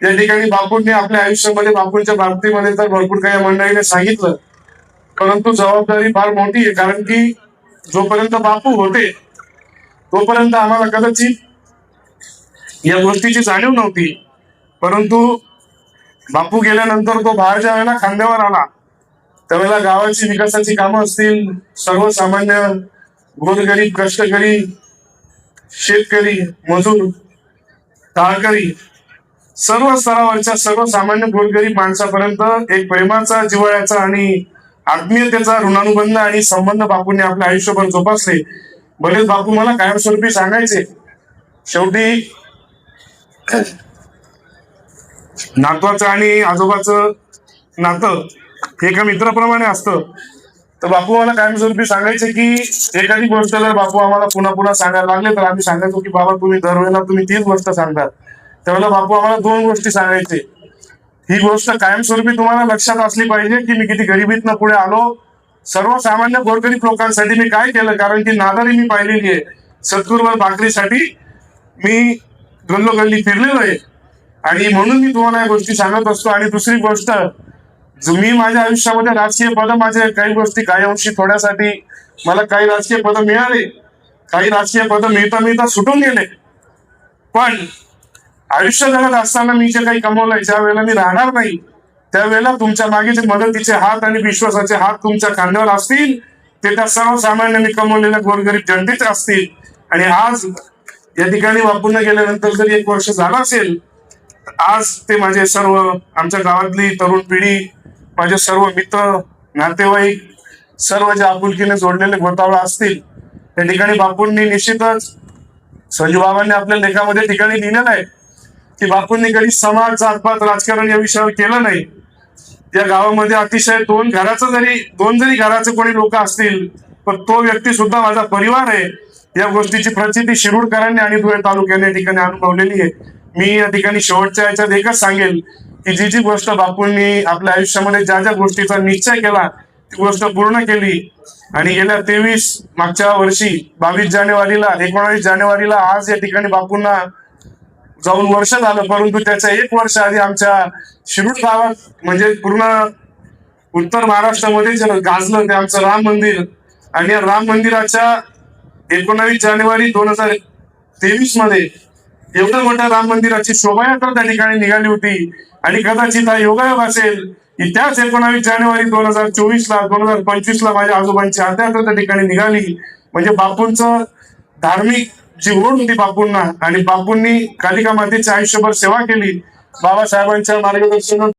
या ठिकाणी बापूंनी आपल्या आयुष्यामध्ये बापूंच्या बाबतीमध्ये तर भरपूर काही मंडळीने सांगितलं, परंतु जबाबदारी फार मोठी आहे. कारण की जोपर्यंत बापू होते तोपर्यंत आम्हाला कदाचित या गोष्टीची जाणीव नव्हती. परंतु बापू गेल्यानंतर तो बाहेर ज्या वेळेला खांद्यावर आला त्यावेळेला गावाची विकासाची कामं असतील, सर्वसामान्य गोरगरीब कष्टकरी शेतकरी मजूर टाळकरी सर्व स्तरावरच्या सर्वसामान्य गोरगरीब माणसापर्यंत एक प्रेमाचा, जिव्हाळ्याचा आणि आत्मीयतेचा ऋणानुबंध आणि संबंध बापूंनी आपल्या आयुष्यभर जोपासले. बरेच बापू मला कायमस्वरूपी सांगायचे, शेवटी नातवाचं आणि आजोबाचं नातं हे एका मित्राप्रमाणे असतं. तर बापू मला कायमस्वरूपी सांगायचे की एखादी गोष्ट जर बापू आम्हाला पुन्हा पुन्हा सांगायला लागले तर आम्ही सांगायचो की बाबा तुम्ही दरवेळेला तुम्ही तीच गोष्ट सांगतात. त्यावेळेला बापू आम्हाला 2 गोष्टी सांगायचे. ही गोष्ट कायमस्वरूपी तुम्हाला लक्षात असली पाहिजे की मी किती गरिबीतनं पुढे आलो, सर्वसामान्य गोरगरीब लोकांसाठी मी काय केलं. कारण की नादारी मी पाहिलेली आहे, सद्गुरुवर भाकरीसाठी मी गल्लोगल्ली फिरलेलो आहे आणि म्हणून मी तुम्हाला या गोष्टी सांगत असतो. आणि दुसरी गोष्ट, मी माझ्या आयुष्यामध्ये राजकीय पद, माझे काही गोष्टी काही अंशी थोड्यासाठी मला काही राजकीय पद मिळाले, काही राजकीय पद मिळता सुटून गेले, पण आयुष्य जगत असताना मी जे काही कमवलंय, ज्या वेळेला मी राहणार नाही त्यावेळेला तुमच्या मागे जे मदतीचे हात आणि विश्वासाचे हात तुमच्या खांद्यावर असतील ते त्या सर्वसामान्यांनी कमवलेल्या गोरगरीब जनतेचे असतील. आणि आज या ठिकाणी बापूंना गेल्यानंतर जरी 1 वर्ष झालं असेल, आज ते माझे सर्व आमच्या गावातली तरुण पिढी, माझे सर्व मित्र नातेवाईक, सर्व जे आपुलकीने जोडलेले घोटाळा असतील, त्या ठिकाणी बापूंनी निश्चितच संजू बाबांनी आपल्या लेखामध्ये ठिकाणी लिहिलेलं आहे की बापूंनी कधी समाज, जातपात, राजकारण या विषयावर केलं नाही. या गावामध्ये अतिशय 2 जरी घराचे कोणी लोक असतील पण तो व्यक्ती सुद्धा माझा परिवार आहे. या गोष्टीची प्रचिती शिरूरकरांनी आणि धुळे तालुक्याने या ठिकाणी अनुभवलेली आहे. मी या ठिकाणी शेवटच्या याच्यात एकच सांगेल की जी गोष्ट बापूंनी आपल्या आयुष्यामध्ये ज्या गोष्टीचा निश्चय केला ती गोष्ट पूर्ण केली. आणि गेल्या मागच्या वर्षी 22 जानेवारीला 19 जानेवारीला आज या ठिकाणी बापूंना जाऊन वर्ष झालं, परंतु त्याच्या 1 वर्ष आधी आमच्या शिरूर गावात म्हणजे पूर्ण उत्तर महाराष्ट्रामध्ये जे गाजलं ते आमचं राम मंदिर. आणि या राम मंदिराच्या 19 जानेवारी 2023 मध्ये एवढ्या मोठ्या राम मंदिराची शोभायात्रा त्या ठिकाणी निघाली होती. आणि कदाचित हा योगायोग असेल की त्याच 19 जानेवारी 2025 ला माझ्या आजोबांची अंत्ययात्रा त्या ठिकाणी निघाली. म्हणजे बापूंचं धार्मिक जी ओढ होती बापूंना, आणि बापूंनी कालिका मातेची आयुष्यभर सेवा केली. बाबासाहेबांच्या मार्गदर्शनात